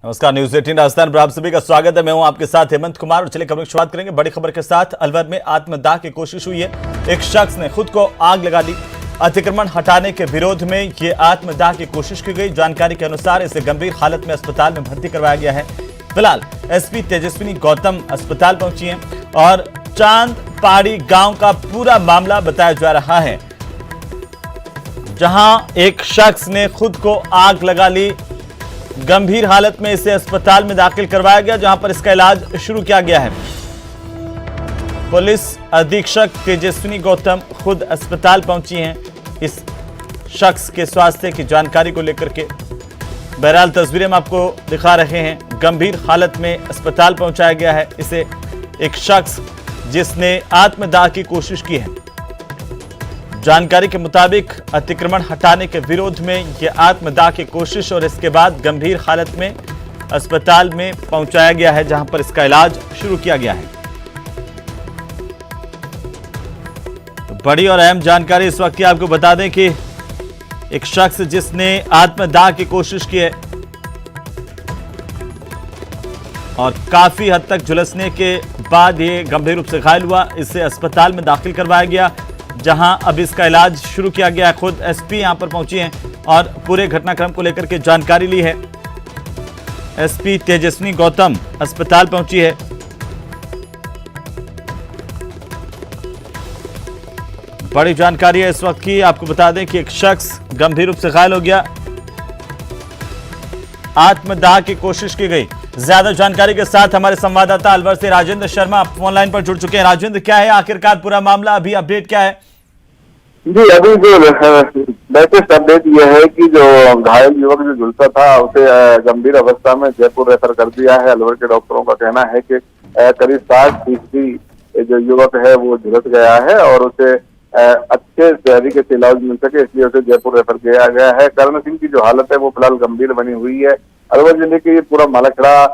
नमस्कार, न्यूज 18 राजस्थान पर आप सभी का स्वागत है। मैं हूं आपके साथ हेमंत कुमार और चलिए खबर की शुरुआत करेंगे बड़ी खबर के साथ। अलवर में आत्मदाह की कोशिश हुई है। एक शख्स ने खुद को आग लगा ली। अतिक्रमण हटाने के विरोध में ये आत्मदाह की कोशिश की गई। जानकारी के अनुसार इसे गंभीर हालत में अस्पताल में भर्ती करवाया गया है। फिलहाल एसपी तेजस्विनी गौतम अस्पताल पहुंची हैं और चांद पहाड़ी गांव का पूरा मामला बताया जा रहा है, जहां एक शख्स ने खुद को आग लगा ली। गंभीर हालत में इसे अस्पताल में दाखिल करवाया गया, जहां पर इसका इलाज शुरू किया गया है। पुलिस अधीक्षक तेजस्विनी गौतम खुद अस्पताल पहुंची हैं इस शख्स के स्वास्थ्य की जानकारी को लेकर के। बहरहाल तस्वीरें हम आपको दिखा रहे हैं। गंभीर हालत में अस्पताल पहुंचाया गया है इसे। एक शख्स जिसने आत्मदाह की कोशिश की है। जानकारी के मुताबिक अतिक्रमण हटाने के विरोध में यह आत्मदाह की कोशिश और इसके बाद गंभीर हालत में अस्पताल में पहुंचाया गया है, जहां पर इसका इलाज शुरू किया गया है। तो बड़ी और अहम जानकारी इस वक्त की आपको बता दें कि एक शख्स जिसने आत्मदाह की कोशिश की है और काफी हद तक झुलसने के बाद ये गंभीर रूप से घायल हुआ। इसे अस्पताल में दाखिल करवाया गया, जहां अब इसका इलाज शुरू किया गया है। खुद एसपी यहां पर पहुंची हैं और पूरे घटनाक्रम को लेकर के जानकारी ली है। एसपी तेजस्विनी गौतम अस्पताल पहुंची है। बड़ी जानकारी है इस वक्त की। आपको बता दें कि एक शख्स गंभीर रूप से घायल हो गया। आत्मदाह की कोशिश की गई। ज्यादा जानकारी के साथ हमारे संवाददाता अलवर से राजेंद्र शर्मा फोन लाइन पर जुड़ चुके हैं। राजेंद्र, क्या है आखिरकार पूरा मामला, अभी अपडेट क्या है? जी, अभी जो लेटेस्ट अपडेट ये है कि जो घायल युवक जो झुलसा था उसे गंभीर अवस्था में जयपुर रेफर कर दिया है। अलवर के डॉक्टरों का कहना है कि करीब 60% जो युवक है वो झुलस गया है और उसे अच्छे तरीके से इलाज मिल सके, इसलिए उसे जयपुर रेफर किया गया है। करण सिंह की जो हालत है वो फिलहाल गंभीर बनी हुई है। अलवर जिले के ये पूरा मालाखड़ा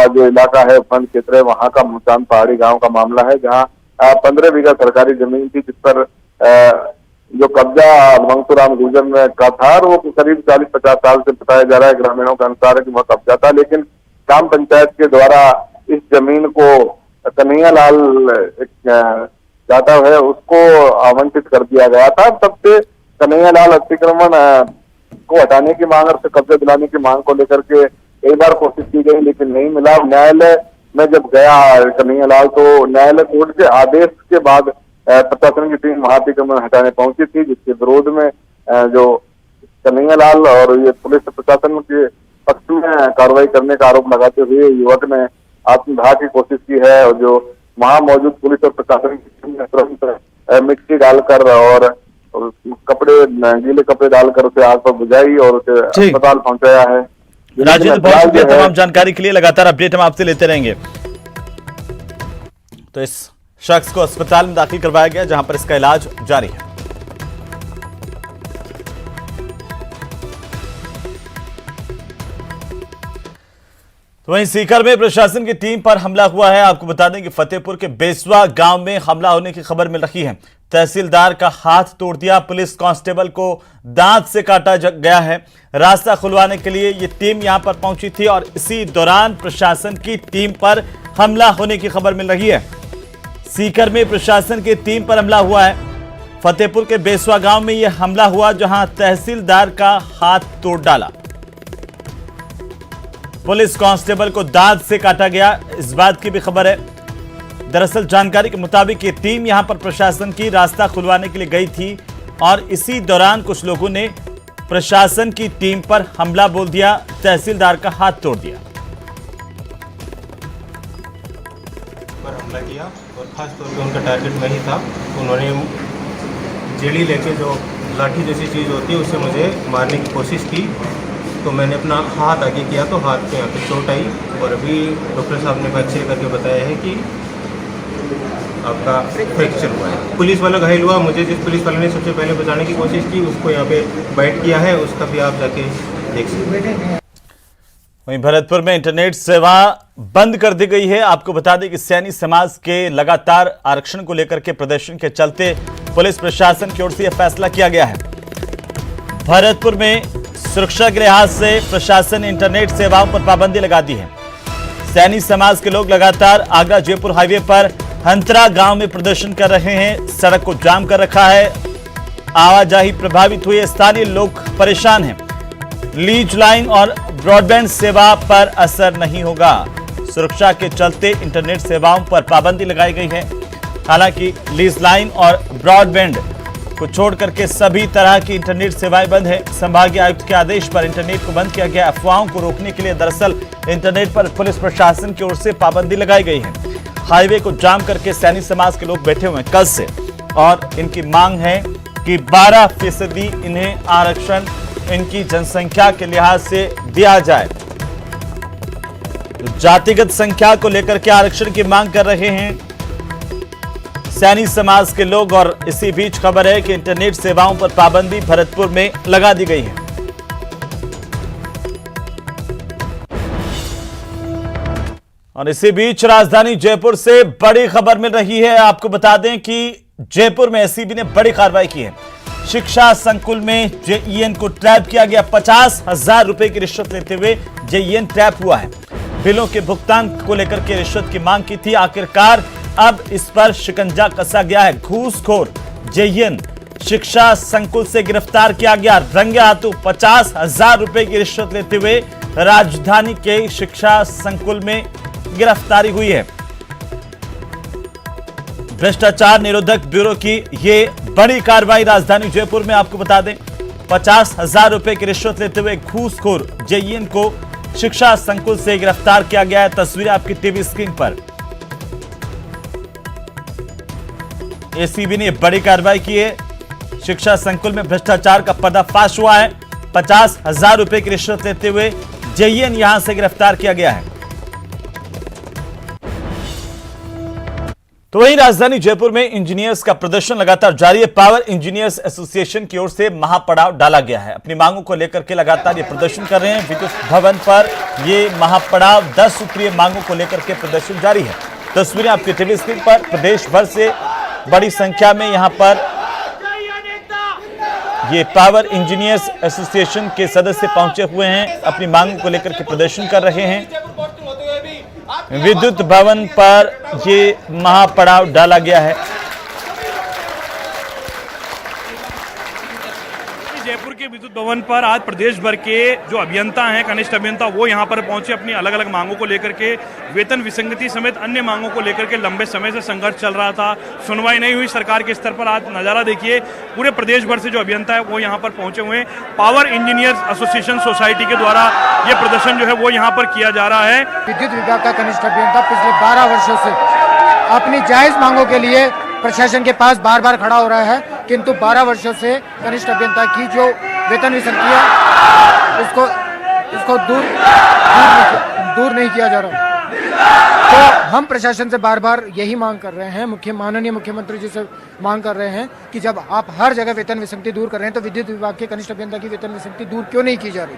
जो इलाका है, उपखंड क्षेत्र है, वहाँ का चांद पहाड़ी गांव का मामला है, जहाँ 15 बीघा सरकारी जमीन थी जिस पर जो कब्जा मंगतूराम गुर्जर का था और वो करीब 40-50 साल से बताया जा रहा है। ग्रामीणों के अनुसार है कि वह कब्जा था, लेकिन ग्राम पंचायत के द्वारा इस जमीन को कन्हैया लाल जादव है उसको आवंटित कर दिया गया था। तब से कन्हैया लाल अतिक्रमण को हटाने की मांग और उसे कब्जा दिलाने की मांग को लेकर के कई बार कोशिश की गई, लेकिन नहीं मिला। न्यायालय में जब गया कन्हैया लाल तो न्यायालय कोर्ट के आदेश के बाद प्रशासन की टीम वहां अतिक्रमण हटाने पहुंची थी, जिसके विरोध में जो कन्हैया लाल और ये पुलिस प्रशासन के पक्ष में कार्रवाई करने का आरोप लगाते हुए युवक ने आत्मदाह की कोशिश की है। और जो वहां मौजूद पुलिस और प्रशासन की टीम ने तुरंत मिट्टी डालकर और कपड़े, गीले कपड़े डालकर उसे आग पर बुझाई और उसे अस्पताल पहुंचाया है। राजेंद्र, बहुत शुक्रिया तमाम जानकारी के लिए। लगातार अपडेट हम आपसे लेते रहेंगे। तो इस शख्स को अस्पताल में दाखिल करवाया गया, जहां पर इसका इलाज जारी है। तो वहीं सीकर में प्रशासन की टीम पर हमला हुआ है। आपको बता दें कि फतेहपुर के बेसवा गांव में हमला होने की खबर मिल रही है। तहसीलदार का हाथ तोड़ दिया, पुलिस कांस्टेबल को दांत से काटा गया है। रास्ता खुलवाने के लिए ये टीम यहां पर पहुंची थी और इसी दौरान प्रशासन की टीम पर हमला होने की खबर मिल रही है। सीकर में प्रशासन की टीम पर हमला हुआ है। फतेहपुर के बेसवा गांव में यह हमला हुआ, जहां तहसीलदार का हाथ तोड़ डाला। पुलिस कांस्टेबल को दांत से काटा गया, इस बात की भी खबर है। दरअसल जानकारी के मुताबिक ये टीम यहां पर प्रशासन की रास्ता खुलवाने के लिए गई थी और इसी दौरान कुछ लोगों ने प्रशासन की टीम पर हमला बोल दिया, तहसीलदार का हाथ तोड़ दिया। पर हमला किया और खास तौर पे उनका टारगेट वही था। उन्होंने जेड़ी लेके जो लाठी जैसी चीज़ होती है उससे मुझे मारने की कोशिश की, तो मैंने अपना हाथ आगे किया तो हाथ पे यहाँ पे चोट आई। और अभी डॉक्टर साहब ने एक्सरे करके बताया है कि आपका फ्रैक्चर हुआ है। पुलिस वाला घायल हुआ। मुझे जिस पुलिस वाले ने सबसे पहले बचाने की कोशिश की उसको यहाँ पे बाइट किया है, उसका भी आप जाके देख सकते हैं। वहीं भरतपुर में इंटरनेट सेवा बंद कर दी गई है। आपको बता दें कि सैनी समाज के लगातार आरक्षण को लेकर के प्रदर्शन के चलते पुलिस प्रशासन की ओर से यह फैसला किया गया है। भरतपुर में सुरक्षा के लिहाज से प्रशासन ने इंटरनेट सेवाओं पर पाबंदी लगा दी है। सैनी समाज के लोग लगातार आगरा जयपुर हाईवे पर हंतरा गांव में प्रदर्शन कर रहे हैं। सड़क को जाम कर रखा है, आवाजाही प्रभावित हुई है, स्थानीय लोग परेशान हैं। लीज लाइन और ब्रॉडबैंड सेवा पर असर नहीं होगा। सुरक्षा के चलते इंटरनेट सेवाओं पर पाबंदी लगाई गई है। हालांकि लीज लाइन और ब्रॉडबैंड को छोड़ करके सभी तरह की इंटरनेट सेवाएं बंद है। संभागीय आयुक्त के आदेश पर इंटरनेट को बंद किया गया। अफवाहों को रोकने के लिए दरअसल इंटरनेट पर पुलिस प्रशासन की ओर से पाबंदी लगाई गई है। हाईवे को जाम करके सैनी समाज के लोग बैठे हुए हैं कल से, और इनकी मांग है कि 12% इन्हें आरक्षण इनकी जनसंख्या के लिहाज से दिया जाए। जातिगत संख्या को लेकर के आरक्षण की मांग कर रहे हैं सैनी समाज के लोग। और इसी बीच खबर है कि इंटरनेट सेवाओं पर पाबंदी भरतपुर में लगा दी गई है। और इसी बीच राजधानी जयपुर से बड़ी खबर मिल रही है। आपको बता दें कि जयपुर में एसीबी ने बड़ी कार्रवाई की है। शिक्षा संकुल में जेईएन को ट्रैप किया गया। 50,000 रुपए की रिश्वत लेते हुए जेईएन ट्रैप हुआ है। बिलों के भुगतान को लेकर के रिश्वत की मांग की थी। आखिरकार अब इस पर शिकंजा कसा गया है। घूसखोर जेईएन शिक्षा संकुल से गिरफ्तार किया गया। रंगे हाथों 50,000 रुपए की रिश्वत लेते हुए राजधानी के शिक्षा संकुल में गिरफ्तारी हुई है। भ्रष्टाचार निरोधक ब्यूरो की ये बड़ी कार्रवाई राजधानी जयपुर में। आपको बता दें 50,000 रुपए की रिश्वत लेते हुए घूसखोर जेईएन को शिक्षा संकुल से गिरफ्तार किया गया है। तस्वीरें आपकी टीवी स्क्रीन पर। एसीबी ने बड़ी कार्रवाई की है। शिक्षा संकुल में भ्रष्टाचार का पर्दाफाश हुआ है। 50,000 रुपए की रिश्वत लेते हुए जेईएन यहां से गिरफ्तार किया गया है। तो वहीं राजधानी जयपुर में इंजीनियर्स का प्रदर्शन लगातार जारी है। पावर इंजीनियर्स एसोसिएशन की ओर से महापड़ाव डाला गया है। अपनी मांगों को लेकर के लगातार ये प्रदर्शन कर रहे हैं। विद्युत भवन पर ये महापड़ाव 10 सूत्रीय मांगों को लेकर के प्रदर्शन जारी है। तस्वीरें आपकी टीवी स्क्रीन पर। प्रदेश भर से बड़ी संख्या में यहां पर ये पावर इंजीनियर्स एसोसिएशन के सदस्य पहुंचे हुए हैं। अपनी मांगों को लेकर के प्रदर्शन कर रहे हैं। विद्युत भवन पर ये महापड़ाव डाला गया है। जयपुर के विद्युत भवन पर आज प्रदेश भर के जो अभियंता हैं, कनिष्ठ अभियंता, वो यहां पर पहुंचे अपनी अलग अलग मांगों को लेकर के। वेतन विसंगति समेत अन्य मांगों को लेकर के लंबे समय से संघर्ष चल रहा था। सुनवाई नहीं हुई सरकार के स्तर पर। आज नजारा देखिए, पूरे प्रदेश भर से जो अभियंता है वो यहां पर पहुंचे हुए हैं। पावर इंजीनियर्स एसोसिएशन सोसाइटी के द्वारा ये प्रदर्शन जो है वो यहाँ पर किया जा रहा है। विद्युत विभाग का कनिष्ठ अभियंता पिछले 12 वर्षों से अपनी जायज मांगों के लिए प्रशासन के पास बार बार खड़ा हो रहा है, किंतु 12 वर्षों से कनिष्ठ अभियंता की जो वेतन विसंगति है उसको दूर नहीं किया जा रहा। तो हम प्रशासन से बार बार यही मांग कर रहे हैं, माननीय मुख्यमंत्री जी से मांग कर रहे हैं कि जब आप हर जगह वेतन विसंगति दूर कर रहे हैं तो विद्युत विभाग के कनिष्ठ अभियंता की वेतन विसंगति दूर क्यों नहीं की जा रही।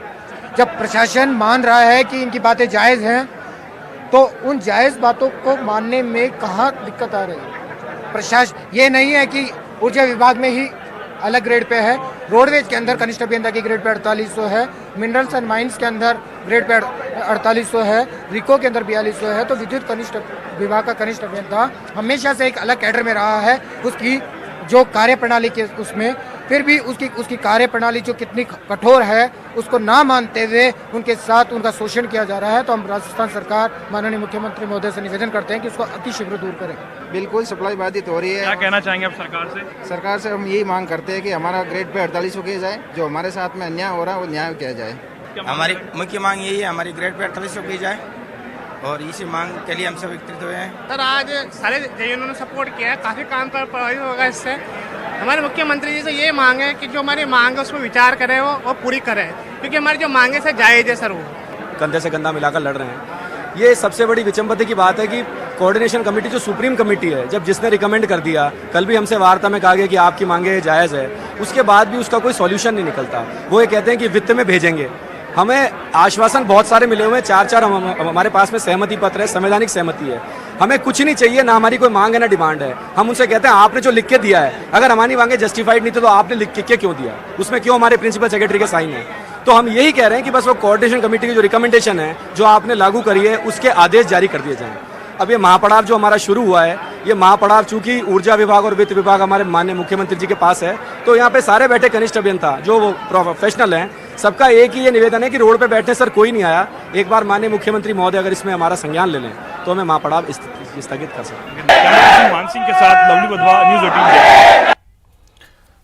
जब प्रशासन मान रहा है कि इनकी बातें जायज हैं, तो उन जायज बातों को मानने में कहाँ दिक्कत आ रही है। प्रशासन ये नहीं है कि ऊर्जा विभाग में ही अलग ग्रेड पे है, रोडवेज के अंदर कनिष्ठ अभियंता की ग्रेड पे 4800 है, मिनरल्स एंड माइंस के अंदर ग्रेड पे 4800 है, रिको के अंदर 4200 है। तो विद्युत कनिष्ठ विभाग का कनिष्ठ अभियंता हमेशा से एक अलग कैडर में रहा है। उसकी जो कार्यप्रणाली के उसमें फिर भी उसकी कार्यप्रणाली जो कितनी कठोर है उसको ना मानते हुए उनके साथ उनका शोषण किया जा रहा है। तो हम राजस्थान सरकार माननीय मुख्यमंत्री महोदय से निवेदन करते हैं कि उसको अतिशीघ्र दूर करें। बिल्कुल सप्लाई बाधित हो रही है। क्या कहना चाहेंगे आप सरकार से? सरकार से हम यही मांग करते हैं कि हमारा ग्रेड पे 4800 किया जाए। जो हमारे साथ में अन्याय हो रहा है वो न्याय किया जाए। हमारी मुख्य मांग यही है, हमारी ग्रेड पे 4800 की जाए और इसी मांग के लिए हम सब एकत्रित हुए हैं। सर आज सारे जेईएन ने सपोर्ट किया है, काफ़ी काम पर प्रभावित होगा इससे। हमारे मुख्यमंत्री जी से ये मांग है कि जो हमारी मांग है उसमें विचार करें वो और पूरी करें, क्योंकि हमारी जो मांगे से जायज़ है सर। वो कंधे से कंधा मिलाकर लड़ रहे हैं। ये सबसे बड़ी विचंबते की बात है कि कोऑर्डिनेशन कमेटी जो सुप्रीम कमेटी है, जब जिसने रिकमेंड कर दिया, कल भी हमसे वार्ता में कहा गया कि आपकी मांगे जायज़ है, उसके बाद भी उसका कोई सॉल्यूशन नहीं निकलता। वो ये कहते हैं कि वित्त में भेजेंगे। हमें आश्वासन बहुत सारे मिले हुए हैं, 4 हमारे पास में सहमति पत्र है, संवैधानिक सहमति है, हमें कुछ नहीं चाहिए, ना हमारी कोई मांग है ना डिमांड है। हम उनसे कहते हैं आपने जो लिख के दिया है, अगर हमारी मांगे जस्टिफाइड नहीं थी तो आपने लिख के क्यों दिया, उसमें क्यों हमारे प्रिंसिपल सेक्रेटरी के साइन है। तो हम यही कह रहे हैं कि बस वो कोऑर्डिनेशन कमेटी की जो रिकमेंडेशन है जो आपने लागू करी है उसके आदेश जारी कर दिए जाएं। अब ये महापड़ाव जो हमारा शुरू हुआ है, ये महापड़ाव चूंकि ऊर्जा विभाग और वित्त विभाग हमारे माननीय मुख्यमंत्री जी के पास है, तो यहाँ पे सारे बैठे कनिष्ठ अभियंता जो वो प्रोफेशनल हैं, सबका एक ही ये निवेदन है कि रोड पे बैठने सर कोई नहीं आया, एक बार माननीय मुख्यमंत्री महोदय अगर इसमें हमारा संज्ञान ले लें तो हमें महापड़ाव स्थगित कर सकते हैं। मान सिंह के साथ लवली वधवा, न्यूज़ 18।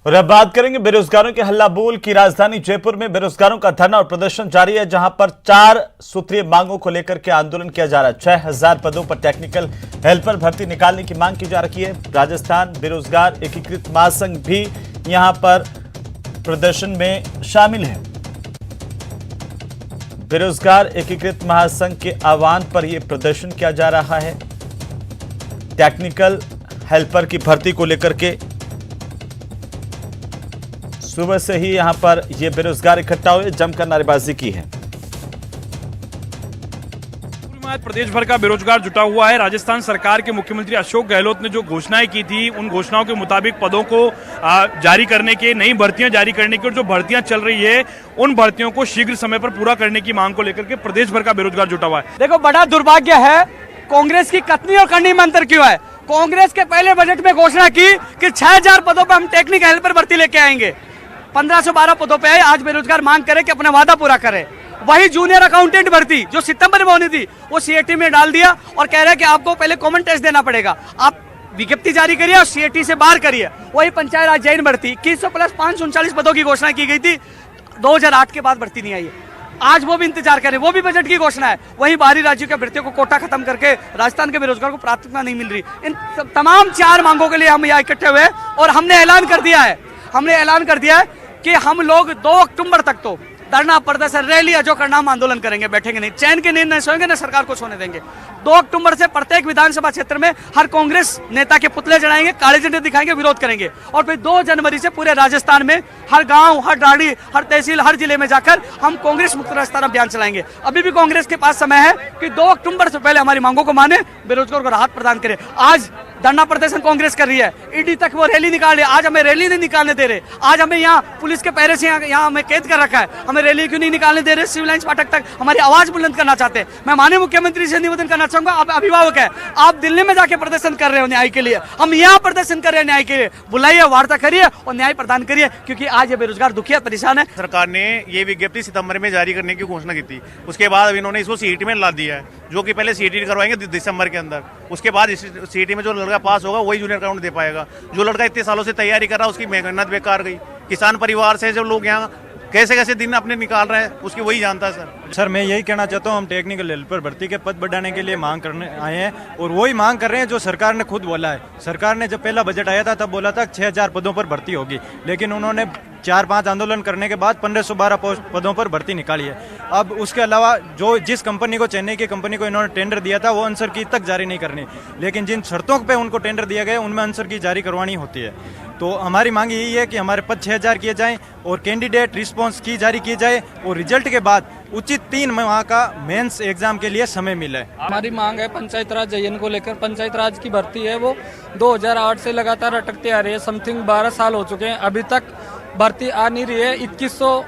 और अब बात करेंगे बेरोजगारों के हल्ला बोल की। राजधानी जयपुर में बेरोजगारों का धरना और प्रदर्शन जारी है, जहां पर 4 सूत्रीय मांगों को लेकर के आंदोलन किया जा रहा है। 6000 पदों पर टेक्निकल हेल्पर भर्ती निकालने की मांग की जा रही है। राजस्थान बेरोजगार एकीकृत महासंघ भी यहां पर प्रदर्शन में शामिल है। बेरोजगार एकीकृत महासंघ के आह्वान पर यह प्रदर्शन किया जा रहा है। टेक्निकल हेल्पर की भर्ती को लेकर के सुबह से ही यहां पर ये बेरोजगार इकट्ठा हुए, जमकर नारेबाजी की है। प्रदेश भर का बेरोजगार जुटा हुआ है। राजस्थान सरकार के मुख्यमंत्री अशोक गहलोत ने जो घोषणाएं की थी, उन घोषणाओं के मुताबिक पदों को जारी करने के, नई भर्तियां जारी करने की, और जो भर्तियां चल रही है उन भर्तियों को शीघ्र समय पर पूरा करने की मांग को लेकर के प्रदेश भर का बेरोजगार जुटा हुआ है। देखो, बड़ा दुर्भाग्य है, कांग्रेस की कथनी और करनी में अंतर क्यों है। कांग्रेस के पहले बजट में घोषणा की कि 6000 पदों पर हम टेक्निकल हेल्पर भर्ती लेके आएंगे, 1512 पदों पे आए। आज बेरोजगार मांग करे कि अपना वादा पूरा करे। वही जूनियर अकाउंटेंट भर्ती जो सितंबर में होनी थी वो सीएटी में डाल दिया और कह रहे हैं कि आपको पहले कॉमन टेस्ट देना पड़ेगा। आप विज्ञप्ति जारी करिए और सीएटी से बाहर करिए। वही पंचायत राज जैन भर्ती 2100 प्लस 539 पदों की घोषणा की गई थी, 2008 के बाद भर्ती नहीं आई है। आज वो भी इंतजार करें, वो भी बजट की घोषणा है। वहीं बाहरी राज्यों के भर्तियों को कोटा खत्म करके राजस्थान के बेरोजगार को प्राथमिकता नहीं मिल रही। इन तमाम 4 मांगों के लिए हम यहाँ इकट्ठे हुए और हमने ऐलान कर दिया है कि हम लोग 2 अक्टूबर तक तो धरना, प्रदर्शन, रैली जो करना हम आंदोलन करेंगे, बैठेंगे नहीं, चैन के नींद नहीं सोएंगे, न सरकार को सोने देंगे। 2 अक्टूबर से प्रत्येक विधानसभा क्षेत्र में हर कांग्रेस नेता के पुतले जलाएंगे, काले झंडे दिखाएंगे, विरोध करेंगे। और फिर 2 जनवरी से पूरे राजस्थान में हर गांव, हर डाड़ी, हर तहसील, हर जिले में जाकर हम कांग्रेस मुक्त राजस्थान अभियान चलाएंगे। अभी भी कांग्रेस के पास समय है कि 2 अक्टूबर से पहले हमारी मांगों को माने, बेरोजगार को राहत प्रदान करे। आज धरना प्रदर्शन कांग्रेस कर रही है, ईडी तक वो रैली निकाल रही है। आज हमें रैली नहीं निकालने दे रहे। आज हमें यहाँ पुलिस के पहरे से यहाँ हमें कैद कर रखा है। हमें रैली क्यों नहीं निकालने दे रहे? सिविल लाइंस फाटक तक हमारी आवाज बुलंद करना चाहते हैं। मैं माननीय मुख्यमंत्री से निवेदन करना चाहूंगा, आप अभिभावक है, आप दिल्ली में जाके प्रदर्शन कर रहे हो न्याय के लिए, हम यहाँ प्रदर्शन कर रहे हैं न्याय के लिए। बुलाइए, वार्ता करिए और न्याय प्रदान करिए, क्योंकि आज ये बेरोजगार दुखी है, परेशान है। सरकार ने ये विज्ञप्ति सितंबर में जारी करने की घोषणा की थी, उसके बाद अब इन्होंने इसको सीईटी में ला दिया है, जो कि पहले सीईटी करवाएंगे दिसंबर के अंदर। उसके बाद सीईटी में जो लड़का पास होगा वही जूनियर अकाउंट दे पाएगा। जो लड़का इतने सालों से तैयारी कर रहा है उसकी मेहनत बेकार गई। किसान परिवार से जो लोग यहाँ कैसे कैसे दिन अपने निकाल रहे हैं उसकी वही जानता है। सर मैं यही कहना चाहता हूँ, हम टेक्निकल हेल्पर भर्ती के पद बढ़ाने के लिए मांग करने आए हैं और वही मांग कर रहे हैं जो सरकार ने खुद बोला है। सरकार ने जब पहला बजट आया था तब बोला था 6000 पदों पर भर्ती होगी, लेकिन उन्होंने 4-5 आंदोलन करने के बाद 1512 पदों पर भर्ती निकाली है। अब उसके अलावा जिस कंपनी को, चेन्नई की कंपनी को इन्होंने टेंडर दिया था वो आंसर की तक जारी नहीं करनी, लेकिन जिन शर्तों पे उनको टेंडर दिया गया उनमें आंसर की जारी करवानी होती है। तो हमारी मांग यही है कि हमारे पद 6000 किए जाएं और कैंडिडेट रिस्पॉन्स की जारी की जाए और रिजल्ट के बाद उचित 3 माह का मेंस एग्जाम के लिए समय मिले। हमारी मांग है पंचायत राज जयन को लेकर। पंचायत राज की भर्ती है वो 2008 से लगातार अटकती आ रही है, समथिंग 12 साल हो चुके हैं, अभी तक भर्ती आ नहीं रही है। 2100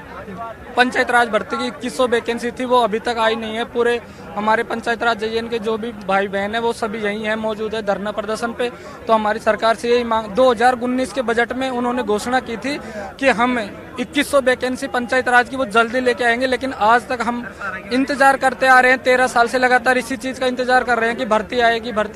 पंचायत राज भर्ती की 2100 वैकेंसी थी, वो अभी तक आई नहीं है। पूरे हमारे पंचायत राज जयन के जो भी भाई बहन है वो सभी यही हैं, मौजूद है धरना प्रदर्शन पे। तो हमारी सरकार से यही मांग, 2019 के बजट में उन्होंने घोषणा की थी कि हम 2100 वैकेंसी पंचायत राज की वो जल्दी लेके आएंगे, लेकिन आज तक हम इंतजार करते आ रहे हैं। 13 साल से लगातार इसी चीज का इंतजार कर रहे हैं कि भर्ती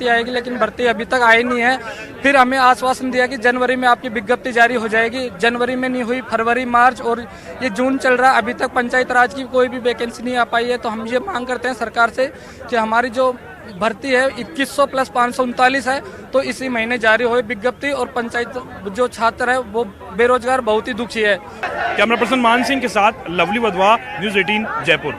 आएगी, लेकिन भर्ती अभी तक आई नहीं है। फिर हमें आश्वासन दिया कि जनवरी में आपकी विज्ञप्ति जारी हो जाएगी, जनवरी में नहीं हुई, फरवरी, मार्च और ये जून चल रहा, अभी तक पंचायत राज की कोई भी वैकेंसी नहीं आ पाई है। तो हम ये मांग करते हैं सरकार से कि हमारी जो भर्ती है 2100 प्लस 539 है, तो इसी महीने जारी हो विज्ञप्ति, और पंचायत जो छात्र है वो बेरोजगार बहुत ही दुखी है। कैमरा पर्सन मान सिंह के साथ लवली वधवा, न्यूज़ 18 जयपुर।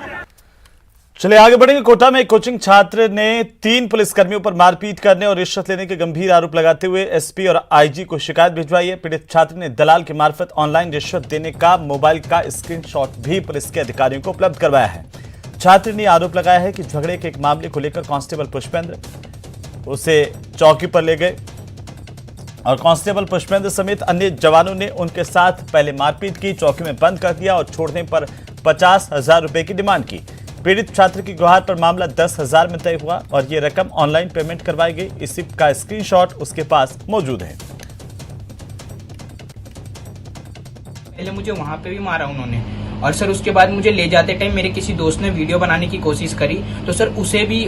चलिए आगे बढ़ेंगे। कोटा में एक कोचिंग छात्र ने 3 पुलिसकर्मियों पर मारपीट करने और रिश्वत लेने के गंभीर आरोप लगाते हुए एसपी और आईजी को शिकायत भिजवाई है। पीड़ित छात्र ने दलाल की मार्फत ऑनलाइन रिश्वत देने का मोबाइल का स्क्रीनशॉट भी पुलिस के अधिकारियों को उपलब्ध करवाया है। छात्र ने आरोप लगाया है कि झगड़े के एक मामले को लेकर कांस्टेबल पुष्पेंद्र उसे चौकी पर ले गए और कांस्टेबल पुष्पेंद्र समेत अन्य जवानों ने उनके साथ पहले मारपीट की, चौकी में बंद कर दिया और छोड़ने पर 50,000 रुपए की डिमांड की। पीड़ित छात्र की गुहार पर मामला 10,000 में तय हुआ और ये रकम ऑनलाइन पेमेंट करवाई गई। इसी का स्क्रीनशॉट उसके पास मौजूद है। पहले मुझे वहाँ पे भी मारा उन्होंने और सर उसके बाद मुझे ले जाते टाइम मेरे किसी दोस्त ने वीडियो बनाने की कोशिश करी तो सर उसे भी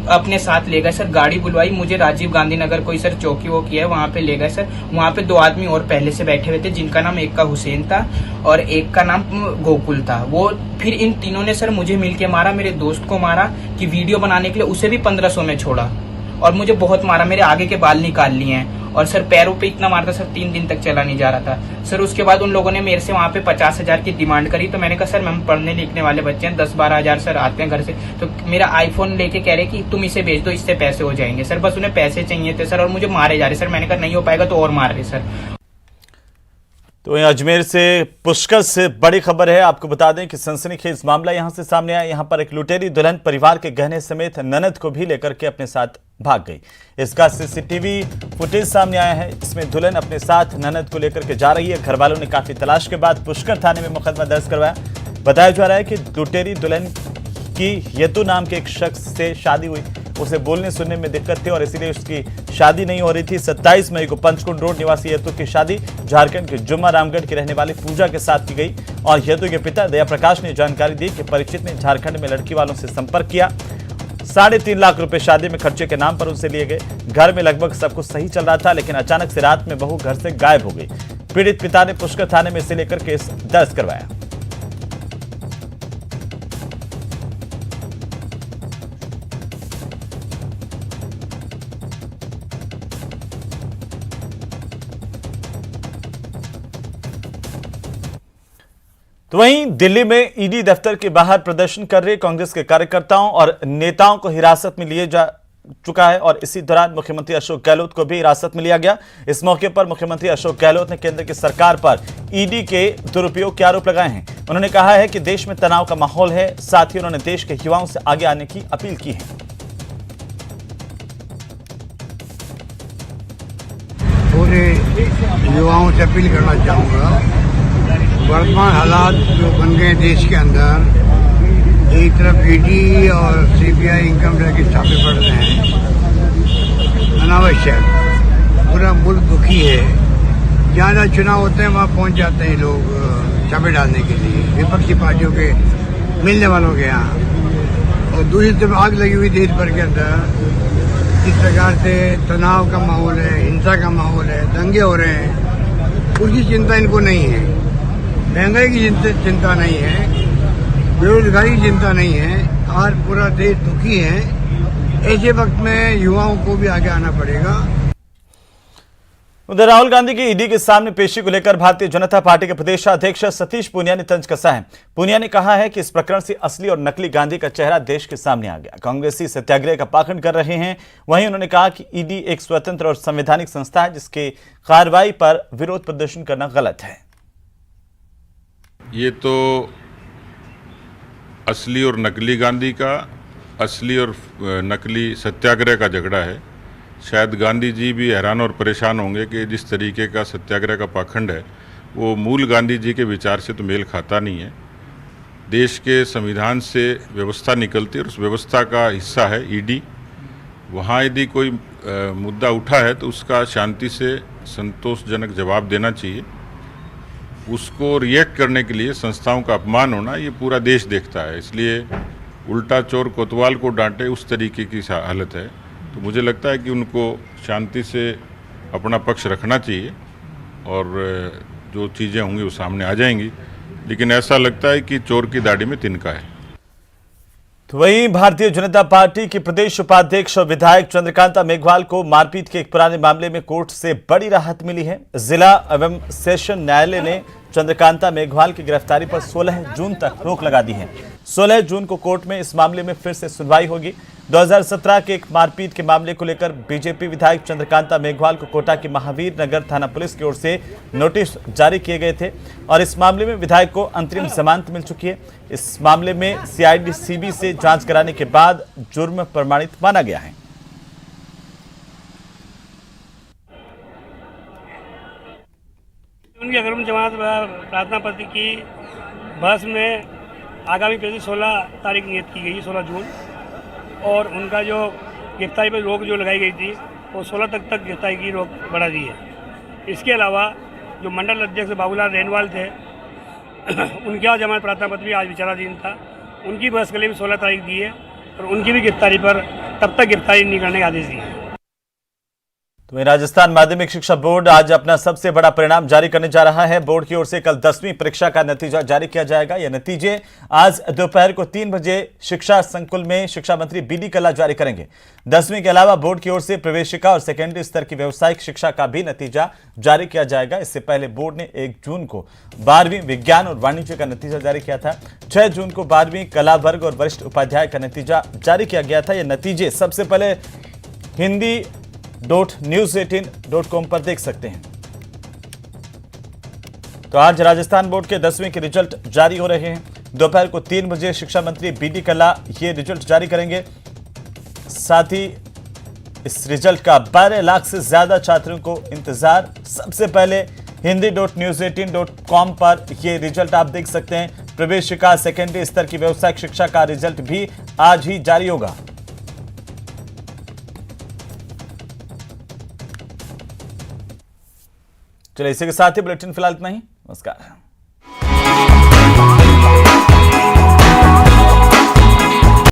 अपने साथ ले गए। सर गाड़ी बुलवाई, मुझे राजीव गांधी नगर कोई सर चौकी वो किया है वहाँ पे ले गए। सर वहाँ पे 2 आदमी और पहले से बैठे हुए थे जिनका नाम एक का हुसैन था और एक का नाम गोकुल था। वो फिर इन तीनों ने सर मुझे मिलके मारा, मेरे दोस्त को मारा कि वीडियो बनाने के लिए, उसे भी 1500 में छोड़ा और मुझे बहुत मारा, मेरे आगे के बाल निकाल लिए हैं और सर पैरों पे इतना मारता सर 3 दिन तक चला नहीं जा रहा था। सर उसके बाद उन लोगों ने मेरे से वहाँ पे 50,000 की डिमांड करी तो मैंने कहा सर हम पढ़ने लिखने वाले बच्चे हैं, 10-12 हज़ार सर आते हैं घर से। तो मेरा आईफोन लेके कह रहे कि तुम इसे बेच दो, इससे पैसे हो जाएंगे। सर बस उन्हें पैसे चाहिए थे सर और मुझे मारे जा रहे सर। मैंने कहा नहीं हो पाएगा तो और मार रहे सर। तो वहीं अजमेर से पुष्कर से बड़ी खबर है। आपको बता दें कि सनसनीखेज मामला यहां से सामने आया। यहां पर एक लुटेरी दुल्हन परिवार के गहने समेत ननद को भी लेकर के अपने साथ भाग गई। इसका सीसीटीवी फुटेज सामने आया है। इसमें दुल्हन अपने साथ ननद को लेकर के जा रही है। घर वालों ने काफी तलाश के बाद पुष्कर थाने में मुकदमा दर्ज करवाया। बताया जा रहा है कि लुटेरी दुल्हन की यतु नाम के एक शख्स से शादी हुई। उसे बोलने सुनने में दिक्कत थी और इसीलिए उसकी शादी नहीं हो रही थी। 27 मई को पंचकुंड रोड निवासी यतु की शादी झारखंड के जुम्मा रामगढ़ की रहने वाली पूजा के साथ की गई और यतु के पिता दया प्रकाश ने जानकारी दी कि परीक्षित ने झारखंड में लड़की वालों से संपर्क किया। 3.5 लाख रुपए शादी में खर्चे के नाम पर उनसे लिए गए। घर में लगभग सब कुछ सही चल रहा था, लेकिन अचानक से रात में बहू घर से गायब हो गई। पीड़ित पिता ने पुष्कर थाने में इसे लेकर केस दर्ज करवाया। तो वहीं दिल्ली में ईडी दफ्तर के बाहर प्रदर्शन कर रहे कांग्रेस के कार्यकर्ताओं और नेताओं को हिरासत में लिए जा चुका है और इसी दौरान मुख्यमंत्री अशोक गहलोत को भी हिरासत में लिया गया। इस मौके पर मुख्यमंत्री अशोक गहलोत ने केंद्र की सरकार पर ईडी के दुरुपयोग के आरोप लगाए हैं। उन्होंने कहा है कि देश में तनाव का माहौल है। साथ ही उन्होंने देश के युवाओं से आगे आने की अपील की है। पूरे युवाओं से अपील करना चाहूँगा, वर्तमान हालात जो बन गए देश के अंदर, एक तरफ ईडी और सीबीआई इनकम टैक्स के छापे पड़ रहे हैं अनावश्यक, पूरा मुल्क दुखी है। जहाँ जहाँ चुनाव होते हैं वहाँ पहुँच जाते हैं लोग छापे डालने के लिए, विपक्षी पार्टियों के मिलने वालों के यहाँ। और दूसरी तरफ आग लगी हुई देश भर के अंदर, इस प्रकार से तनाव का माहौल है, हिंसा का माहौल है, दंगे हो रहे हैं, उसकी चिंता इनको नहीं है। महंगाई की चिंता नहीं है, बेरोजगारी की चिंता नहीं है। आज पूरा देश दुखी है। ऐसे वक्त में युवाओं को भी आगे आना पड़ेगा। उधर राहुल गांधी की ईडी के सामने पेशी को लेकर भारतीय जनता पार्टी के प्रदेशाध्यक्ष सतीश पूनिया ने तंज कसा है। पूनिया ने कहा है कि इस प्रकरण से असली और नकली गांधी का चेहरा देश के सामने आ गया। कांग्रेसी सत्याग्रह का पाखंड कर रहे हैं। वहीं उन्होंने कहा कि ईडी एक स्वतंत्र और संवैधानिक संस्था है, जिसके कार्रवाई पर विरोध प्रदर्शन करना गलत है। ये तो असली और नकली गांधी का, असली और नकली सत्याग्रह का झगड़ा है। शायद गांधी जी भी हैरान और परेशान होंगे कि जिस तरीके का सत्याग्रह का पाखंड है वो मूल गांधी जी के विचार से तो मेल खाता नहीं है। देश के संविधान से व्यवस्था निकलती है और उस व्यवस्था का हिस्सा है ईडी। वहाँ यदि कोई मुद्दा उठा है तो उसका शांति से संतोषजनक जवाब देना चाहिए। उसको रिएक्ट करने के लिए संस्थाओं का अपमान होना ये पूरा देश देखता है। इसलिए उल्टा चोर कोतवाल को डांटे उस तरीके की हालत है। तो मुझे लगता है कि उनको शांति से अपना पक्ष रखना चाहिए और जो चीज़ें होंगी वो सामने आ जाएंगी। लेकिन ऐसा लगता है कि चोर की दाढ़ी में तिनका है। तो वहीं भारतीय जनता पार्टी के प्रदेश उपाध्यक्ष और विधायक चंद्रकांता मेघवाल को मारपीट के एक पुराने मामले में कोर्ट से बड़ी राहत मिली है। जिला एवं सेशन न्यायालय ने चंद्रकांता मेघवाल की गिरफ्तारी पर 16 जून तक रोक लगा दी है। 16 जून को कोर्ट में इस मामले में फिर से सुनवाई होगी। 2017 के एक मारपीट के मामले को लेकर बीजेपी विधायक चंद्रकांता मेघवाल को कोटा की महावीर नगर थाना पुलिस की ओर से नोटिस जारी किए गए थे और इस मामले में विधायक को अंतरिम जमानत मिल चुकी है। इस मामले में सीआईडी सीबी से जांच कराने के बाद जुर्म प्रमाणित माना गया है। की अगरम जमात प्रार्थना पत्र की बहस में आगामी 16 तारीख नियत की गई, 16 जून, और उनका जो गिरफ्तारी पर रोक जो लगाई गई थी वो 16 तक गिरफ्तारी की रोक बढ़ा दी है। इसके अलावा जो मंडल अध्यक्ष बाबूलाल रेनवाल थे उनका जमानत प्रार्थना पत्र भी आज विचाराधीन था, उनकी बहस के लिए भी 16 तारीख दी है और उनकी भी गिरफ्तारी पर तब तक गिरफ्तारी नहीं करने के आदेश दिए हैं। तो वहीं राजस्थान माध्यमिक शिक्षा बोर्ड आज अपना सबसे बड़ा परिणाम जारी करने जा रहा है। बोर्ड की ओर से कल 10वीं परीक्षा का नतीजा जारी किया जाएगा। यह नतीजे आज दोपहर को 3 बजे शिक्षा संकुल में शिक्षा मंत्री बीडी कल्ला जारी करेंगे। 10वीं के अलावा बोर्ड की ओर से प्रवेशिका और सेकेंडरी स्तर की व्यावसायिक शिक्षा का भी नतीजा जारी किया जाएगा। इससे पहले बोर्ड ने 1 जून को 12वीं विज्ञान और वाणिज्य का नतीजा जारी किया था। 6 जून को 12वीं कला वर्ग और वरिष्ठ उपाध्याय का नतीजा जारी किया गया था। यह नतीजे सबसे पहले hindi.news18.com पर देख सकते हैं। तो आज राजस्थान बोर्ड के 10वीं के रिजल्ट जारी हो रहे हैं। दोपहर को 3 बजे शिक्षा मंत्री बीडी कल्ला ये रिजल्ट जारी करेंगे। साथ ही इस रिजल्ट का 12 लाख से ज्यादा छात्रों को इंतजार। सबसे पहले hindi.news18.com पर ये रिजल्ट आप देख सकते हैं। प्रवेशिका सेकेंडरी स्तर की व्यावसायिक शिक्षा का रिजल्ट भी आज ही जारी होगा। चलिए इसी के साथ ही बुलेटिन फिलहाल इतना ही। नमस्कार।